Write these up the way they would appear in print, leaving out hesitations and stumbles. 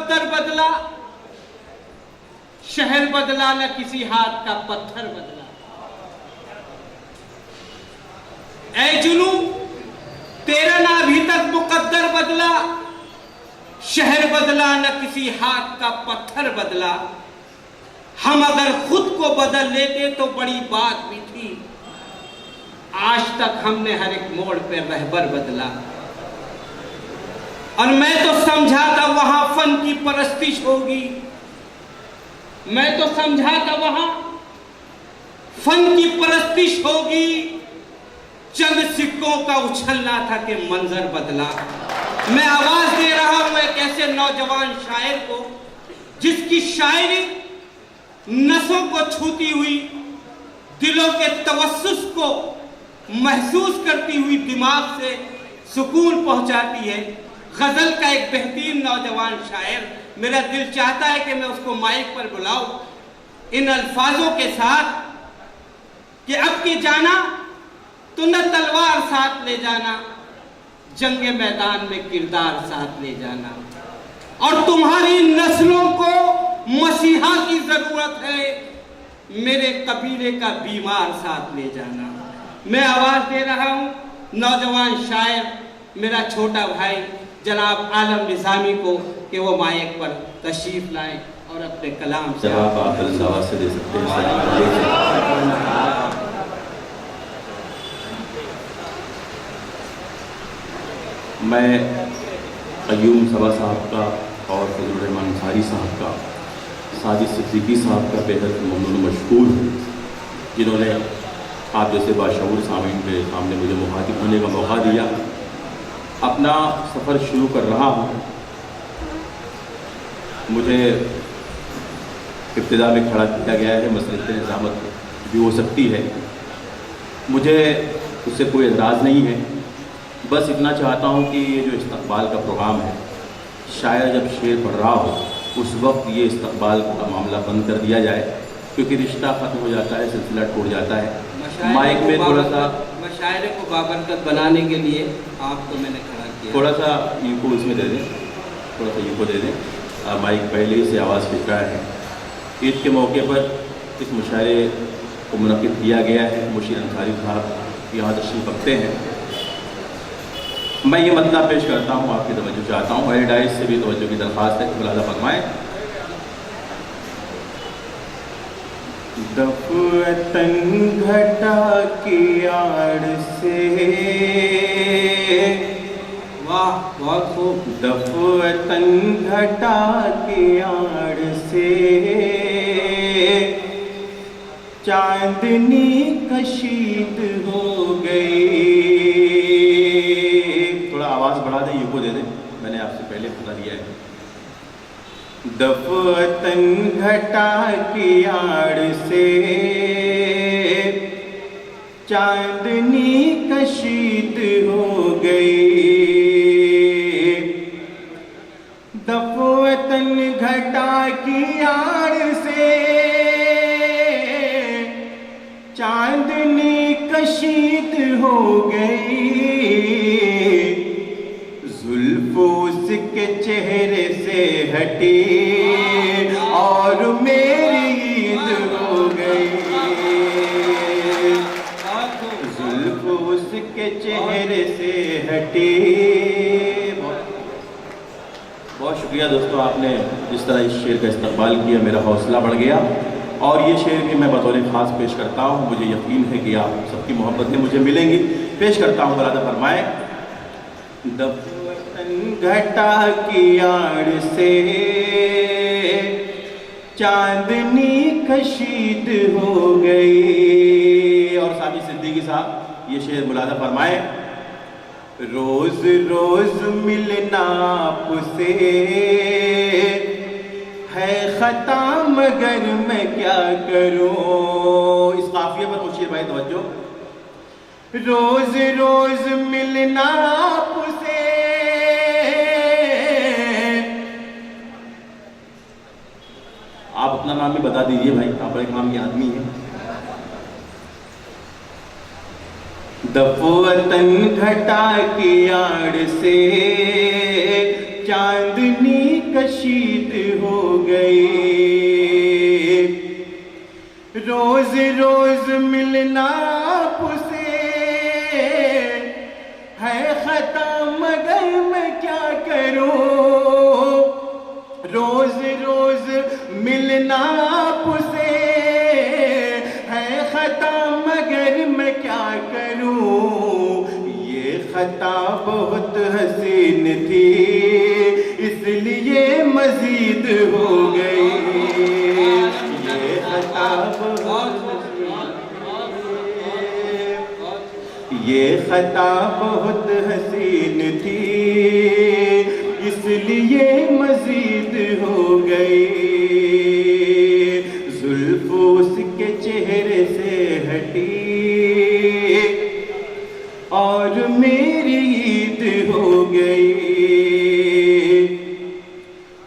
مقدر بدلا، شہر بدلا نہ کسی ہاتھ کا پتھر بدلا۔ اے جنوں تیرا نہ ابھی تک مقدر بدلا، شہر بدلا نہ کسی ہاتھ کا پتھر بدلا۔ ہم اگر خود کو بدل لیتے تو بڑی بات بھی تھی، آج تک ہم نے ہر ایک موڑ پہ رہبر بدلا۔ اور میں تو سمجھا تھا وہاں فن کی پرستش ہوگی، میں تو سمجھا تھا وہاں فن کی پرستش ہوگی، چند سکوں کا اچھلنا تھا کہ منظر بدلا۔ میں آواز دے رہا ہوں ایک ایسے نوجوان شاعر کو جس کی شاعری نسوں کو چھوتی ہوئی، دلوں کے توسس کو محسوس کرتی ہوئی دماغ سے سکون پہنچاتی ہے۔ غزل کا ایک بہترین نوجوان شاعر، میرا دل چاہتا ہے کہ میں اس کو مائک پر بلاؤں ان الفاظوں کے ساتھ کہ اب کی جانا تو نہ تلوار ساتھ لے جانا، جنگ میدان میں کردار ساتھ لے جانا، اور تمہاری نسلوں کو مسیحا کی ضرورت ہے، میرے قبیلے کا بیمار ساتھ لے جانا۔ میں آواز دے رہا ہوں نوجوان شاعر میرا چھوٹا بھائی جناب عالم نظامی کو کہ وہ مائک پر تشریف لائیں اور اپنے کلام سے جواب آپ الزاوات سے دے سکتے ہیں۔ میں قیوم سبا صاحب کا اور فضل الرحمان انصاری صاحب کا، ساجد صدیقی صاحب کا بے حد ممنون و مشکور ہوں، جنہوں نے آپ جیسے باشعور سامعین کے سامنے مجھے مخاطب ہونے کا موقع دیا۔ اپنا سفر شروع کر رہا ہوں۔ مجھے ابتدا میں کھڑا کیا گیا ہے، مسئلہ نظامت بھی ہو سکتی ہے، مجھے اس سے کوئی اعتراض نہیں ہے۔ بس اتنا چاہتا ہوں کہ یہ جو استقبال کا پروگرام ہے، شاعر جب شعر پڑھ رہا ہو اس وقت یہ استقبال کا معاملہ بند کر دیا جائے، کیونکہ رشتہ ختم ہو جاتا ہے، سلسلہ ٹوٹ جاتا ہے۔ مائک میں تھوڑا سا مشاعرے کو بابرکت بنانے کے لیے آپ کو میں نے کھڑا کیا، تھوڑا سا یوکو اس میں دے دیں، تھوڑا سا یوکو دے دیں۔ مائک پہلے ہی سے آواز پھٹ رہا ہے۔ عید کے موقع پر اس مشاعرے کو منعقد کیا گیا ہے، مشیر انصاری صاحب یہاں تشریف رکھتے ہیں۔ میں یہ مطلب پیش کرتا ہوں، آپ کی توجہ چاہتا ہوں، میری ڈائس سے بھی توجہ کی درخواست ہے کہ ملاحظہ فرمائیں۔ دفعتاً گھٹا کی آڑ سے، واہ بہت خوب، دفعتاً گھٹا کی آڑ سے چاندنی کشید ہو گئی۔ تھوڑا آواز بڑھا دیں، یوکو دے دیں، میں نے آپ سے پہلے بتا دیا ہے۔ دفعتاً گھٹا کی آڑ سے چاندنی کشید ہو گئی، دفعتاً گھٹا کی آڑ سے چاندنی کشید ہو گئی، زلف اس کے چہرے سے ہٹی اور میری عید ہو گئی، زلف اس کے چہرے سے ہٹی۔ بہت شکریہ دوستو، آپ نے جس طرح اس شعر کا استقبال کیا میرا حوصلہ بڑھ گیا، اور یہ شعر بھی میں بطور خاص پیش کرتا ہوں۔ مجھے یقین ہے کہ آپ سب کی محبتیں مجھے ملیں گی۔ پیش کرتا ہوں، ملاحظہ فرمائیں۔ دفعتاً گھٹا کی آڑ سے چاندنی کشید ہو گئی، اور ساجد صدیقی صاحب یہ شعر ملاحظہ فرمائیں۔ روز روز ملنا آپ سے ہے خطا، مگر میں کیا کروں۔ اس قافیے پر مشیر بھائی توجہ۔ روز روز ملنا آپ سے، آپ اپنا نام بھی بتا دیجئے بھائی، آپ ایک نام کے آدمی ہیں۔ دفعتاً گھٹا کی آڑ سے چاندنی کشید ہو گئی، روز روز ملنا آپ سے ہے خطا، مگر میں کیا کروں، روز روز ملنا آپ سے ہے خطا، مگر میں کیا کروں، یہ خطا بہت حسین تھی اس لیے مزید ہو گئی، یہ خطا بہت یہ خطا بہت حسین تھی اس لیے مزید ہو گئی، زلف اس کے چہرے سے ہٹی اور میری عید ہو گئی،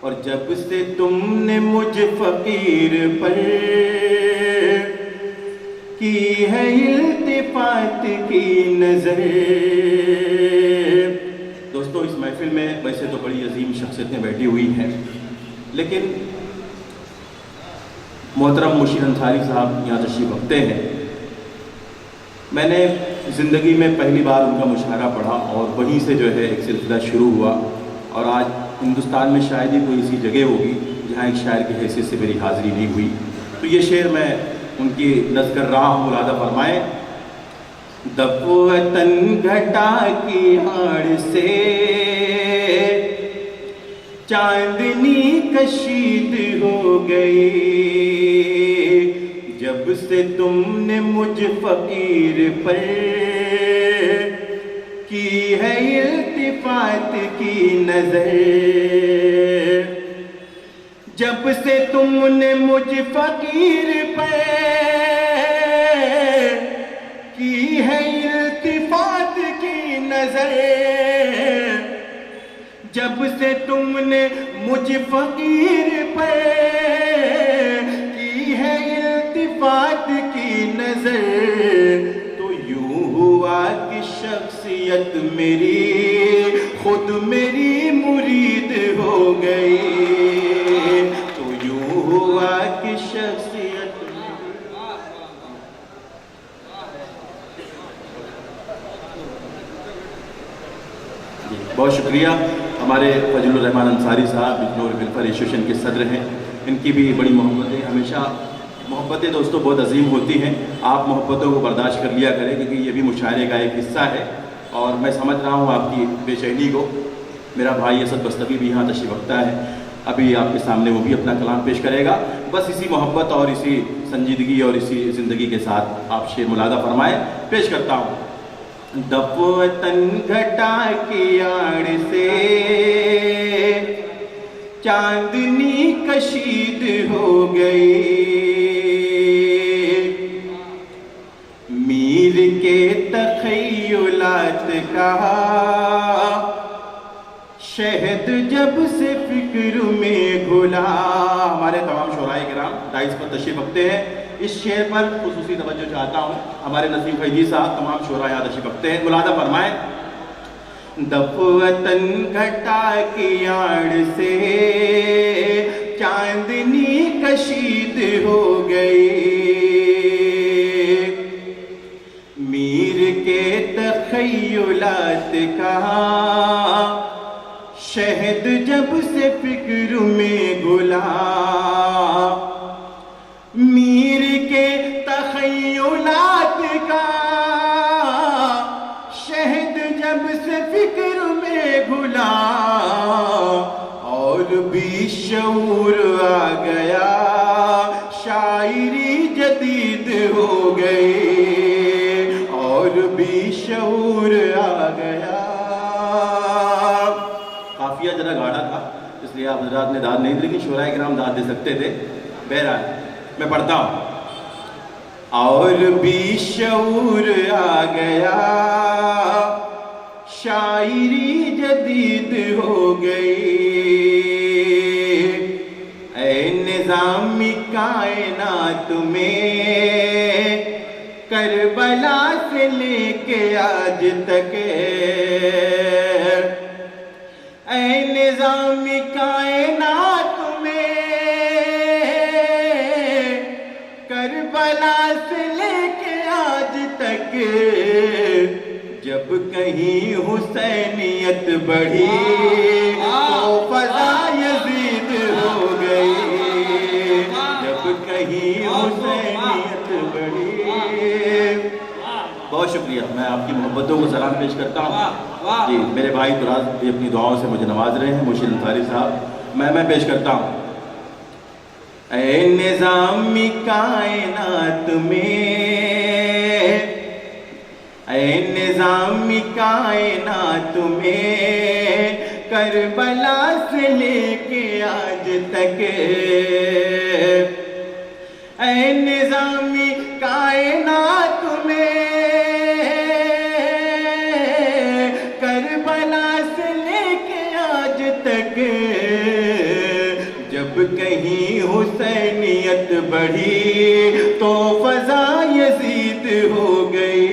اور جب سے تم نے مجھ فقیر پر کی ہے التفات کی نظر۔ دوستو اس محفل میں ویسے تو بڑی عظیم شخصیتیں بیٹھی ہوئی ہیں، لیکن محترم مشیر انصاری صاحب یہاں تشریف رکھتے ہیں۔ میں نے زندگی میں پہلی بار ان کا مشاعرہ پڑھا اور وہیں سے جو ہے ایک سلسلہ شروع ہوا، اور آج ہندوستان میں شاید ہی کوئی ایسی جگہ ہوگی جہاں ایک شاعر کی حیثیت سے میری حاضری نہیں ہوئی، تو یہ شعر میں ان کی نظر کر رہا ہوں، ملاحظہ فرمائیں۔ دفوتن گھٹا کی آڑ سے چاندنی کشید ہو گئی، جب سے تم نے مجھ فقیر پر کی ہے التفات کی نظر، جب سے تم نے مجھ فقیر پر کی ہے التفات کی نظر، جب سے تم نے مجھ فقیر پر کی ہے التفات کی نظر، تو یوں ہوا کہ شخصیت میری خود میری مرید ہو گئی، تو یوں ہوا کہ شخصیت بہت شکریہ ہمارے فضل الرحمان انصاری صاحب بجنور ویلفیئر ایسوسیشن کے صدر ہیں، ان کی بھی بڑی محبتیں، ہمیشہ محبتیں دوستوں بہت عظیم ہوتی ہیں، آپ محبتوں کو برداشت کر لیا کریں کیونکہ یہ بھی مشاعرے کا ایک حصہ ہے، اور میں سمجھ رہا ہوں آپ کی بے چینی کو۔ میرا بھائی اسد بستوی بھی یہاں تشریف رکھتا ہے، ابھی آپ کے سامنے وہ بھی اپنا کلام پیش کرے گا، بس اسی محبت اور اسی سنجیدگی اور اسی زندگی کے ساتھ آپ شعر ملاحظہ فرمائیں، پیش کرتا ہوں۔ دفوتن گھٹا کی آڑ سے چاندنی کشید ہو گئی، میر کے تخیلات کا شہد جب سے فکر میں گھلا۔ ہمارے تمام شعراء کرام دائز پر تشریف رکھتے ہیں، اس شعر پر خصوصی توجہ چاہتا ہوں، ہمارے نسیم فیضی صاحب تمام شعراء یہاں تشریف رکھتے ہیں، ملاحظہ فرمائیں۔ دفوتن گھٹا کی آڑ سے چاندنی کشید ہو گئی، میر کے تخیلات کا شہد جب سے فکر میں گھلا، میر کے تخیلات کا شہد جب سے فکر میں گھلا، اور بھی شعور آ گیا، شاعری جدید ہو گئی، اور بھی شعور آ گیا۔ قافیہ ذرا گاڑا تھا اس لیے آپ حضرات نے داد نہیں دی، لیکن شعراء کرام داد دے سکتے تھے، بہرحال میں پڑھتا ہوں۔ اور بھی شعور آ گیا، شاعری جدید ہو گئی، اے نظام کائنات میں کربلا سے لے کے آج تک، اے نظام نظام کائنات میں کربلا سے لے کے آج تک جب کہیں حسینیت بڑھی تو فضا یزید ہو گئی، جب کہیں حسینیت بڑھی۔ بہت شکریہ، میں آپ کی محبتوں کو سلام پیش کرتا ہوں۔ جی میرے بھائی دراز بھی اپنی دعاؤں سے مجھے نواز رہے ہیں، مرشد انصاری صاحب، میں پیش کرتا ہوں۔ اے نظام کائنات میں، اے نظام کائنات میں کربلا سے لے کے آج تک، اے نظام کائنات میں کربلا سے لے کے آج تک جب کہیں حسینیت بڑھی تو فضا یزید ہو گئی،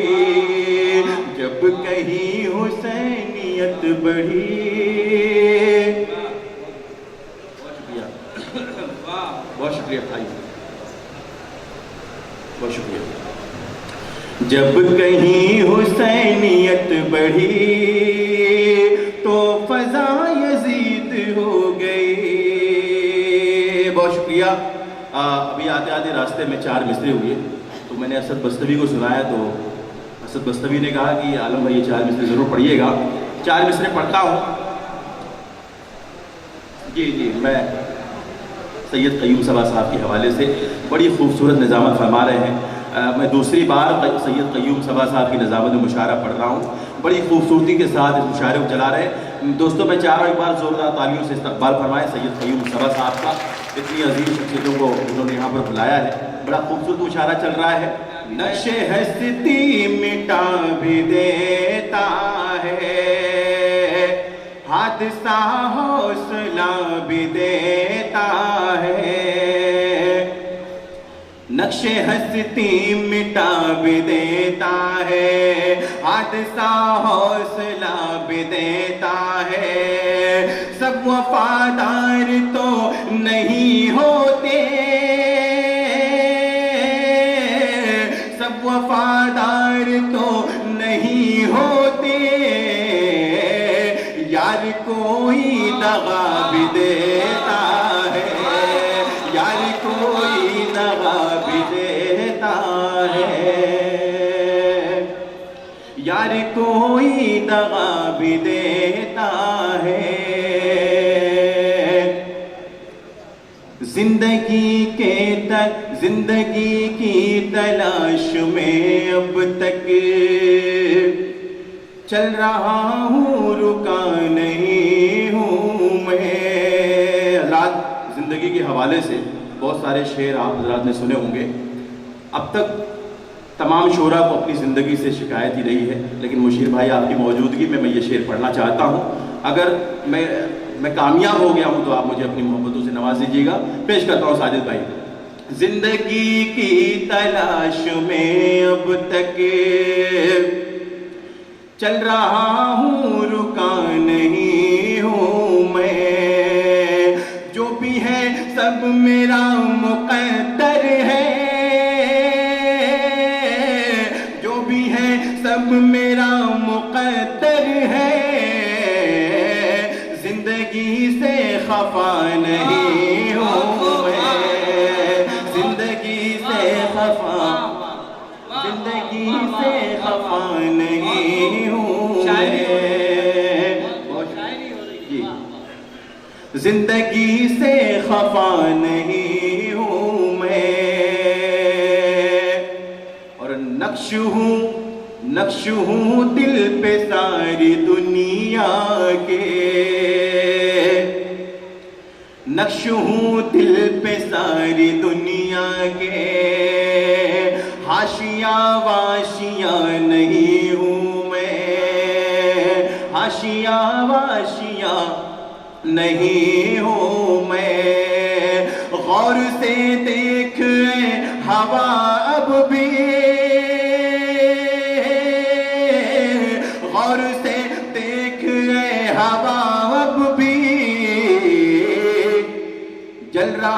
جب کہیں حسینیت بڑھی۔ بہت شکریہ بھائی، بہت شکریہ۔ جب کہیں حسینیت بڑھی تو فضا یزید ہو گئی۔ بہت شکریہ۔ ابھی آتے آتے راستے میں 4 مصرے ہوئے تو میں نے اسد بستوی کو سنایا، تو اسد بستوی نے کہا کہ عالم بھائی یہ 4 مصرے ضرور پڑھیے گا۔ 4 مصرے پڑھتا ہوں۔ جی میں سید قیوم صبا صاحب کے حوالے سے بڑی خوبصورت نظامت فرما رہے ہیں۔ میں دوسری بار سید قیوم صبا صاحب کی نظامت مشاعرہ پڑھ رہا ہوں، بڑی خوبصورتی کے ساتھ اس مشاعرے کو چلا رہے ہیں۔ دوستوں میں چاہ رہا ہوں ایک بار زوردار تالیوں سے استقبال فرمائیں سید قیوم صبا صاحب کا، اتنی عظیم شخصیتوں کو انہوں نے یہاں پر بلایا ہے، بڑا خوبصورت مشاعرہ چل رہا ہے۔ نقش ہستی مٹا بھی دیتا ہے، حادثہ حوصلہ بھی دیتا ہے، نقش ہستی مٹا بھی دیتا ہے، حادثہ حوصلہ بھی دیتا ہے، سب وفادار تو نہیں ہوتے، سب وفادار تو نہیں ہوتے، یار کوئی دغا بھی دیتا ہے، یار کوئی دغا بھی دیتا ہے، یار کوئی دغا بھی دیتا ہے۔ زندگی کی تلاش میں اب تک چل رہا ہوں، رکا نہیں ہوں میں۔ حضرات زندگی کے حوالے سے بہت سارے شعر آپ حضرات نے سنے ہوں گے۔ اب تک تمام شعراء کو اپنی زندگی سے شکایت ہی رہی ہے، لیکن مشیر بھائی آپ کی موجودگی میں یہ شعر پڑھنا چاہتا ہوں۔ اگر میں کامیاب ہو گیا ہوں تو آپ مجھے اپنی محبتوں سے نواز دیجیے گا۔ پیش کرتا ہوں ساجد بھائی۔ زندگی کی تلاش میں اب تک چل رہا ہوں، رکا نہیں ہوں میں، جو بھی ہے سب میرا مقدر ہے، جو بھی ہے سب میرا مقدر ہے، زندگی سے خفا نہیں ہوں میں، زندگی سے خفا، زندگی سے خفا نہیں ہوں میں، زندگی سے خفا نہیں ہوں میں، اور نقش ہوں دل پہ ساری دنیا کے، نقش ہوں دل پہ ساری دنیا کے، حاشیہ واشیہ نہیں ہوں میں، حاشیہ واشیہ نہیں ہوں میں، غور سے دیکھ ہوا اب بھی، غور سے دیکھ ہوا اب بھی،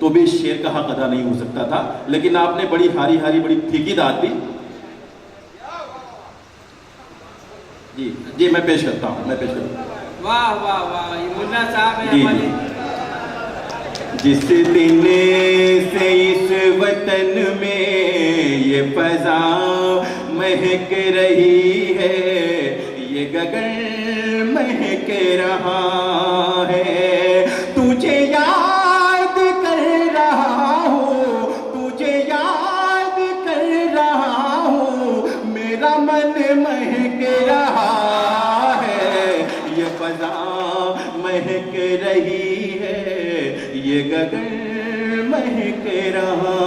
تو بھی اس شعر کا حق ادا نہیں ہو سکتا تھا، لیکن آپ نے بڑی ہاری ہاری بڑی پھیکی داد دی. جی میں پیش کرتا ہوں. واہ واہ واہ، یہ منا صاحب ہیں جی ہمارے. جس دن سے اس وطن میں یہ فضا مہک رہی ہے، یہ گگن مہک رہا ہے، تجھے یاد کر رہا ہوں، تجھے یاد کر رہا ہوں، میرا من مہک رہا ہے، یہ فضا مہک رہی ہے، یہ گگن مہک رہا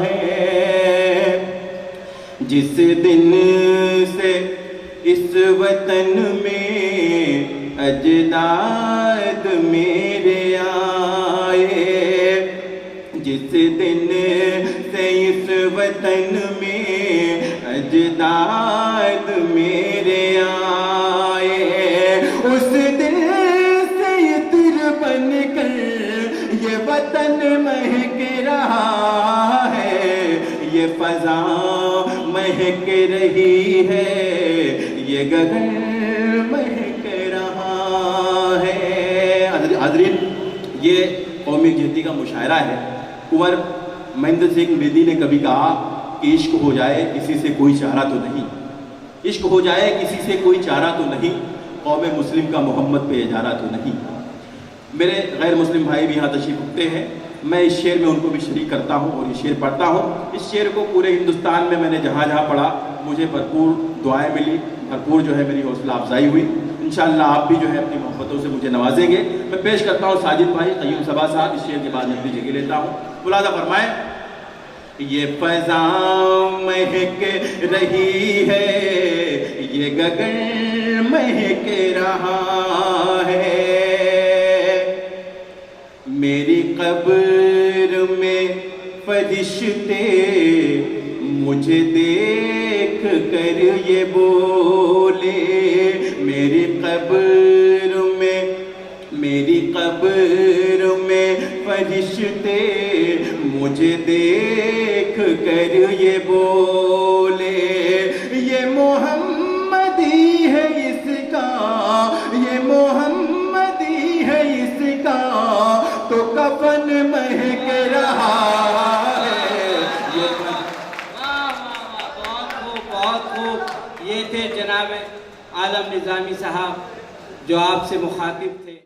ہے. جس دن سے اس وطن میں اجداد میرے آئے، جس دن سے اس وطن میں اجداد میرے آئے، اس دن سے عطر بن کر یہ وطن مہک رہا ہے، یہ فضا مہک رہی ہے، یہ گگن مہک رہا ہے. حاضرین، یہ قومی یکجہتی کا مشاعرہ ہے. عمر مہندر سنگھ بیدی نے کبھی کہا کہ عشق ہو جائے کسی سے کوئی چارہ تو نہیں، عشق ہو جائے کسی سے کوئی چارہ تو نہیں، قوم مسلم کا محمد پہ اجارہ تو نہیں. میرے غیر مسلم بھائی بھی یہاں تشریف رکھتے ہیں، میں اس شعر میں ان کو بھی شریک کرتا ہوں اور یہ شعر پڑھتا ہوں. اس شعر کو پورے ہندوستان میں نے جہاں جہاں پڑھا مجھے بھرپور دعائیں ملی، بھرپور جو ہے میری حوصلہ افزائی ہوئی. انشاءاللہ آپ بھی جو ہے اپنی محبتوں سے مجھے نوازیں گے. میں پیش کرتا ہوں ساجد بھائی قیوم صبا صاحب. اس شعر کے بعد میں اپنی جگہ لیتا ہوں. ملاحظہ فرمائیں. یہ فضا مہک رہی ہے، یہ گگن مہک رہا ہے، میری قبر میں فرشتے مجھے دیکھ کر یہ بولے، میری قبر میں فرشتے مجھے دیکھ کر یہ بولے، یہ محمدی ہے اس کا، یہ محمدی ہے اس کا، تو کفن مہک رہا ہے. بہت خوب بہت خوب. یہ تھے جناب عالم نظامی صاحب جو آپ سے مخاطب تھے.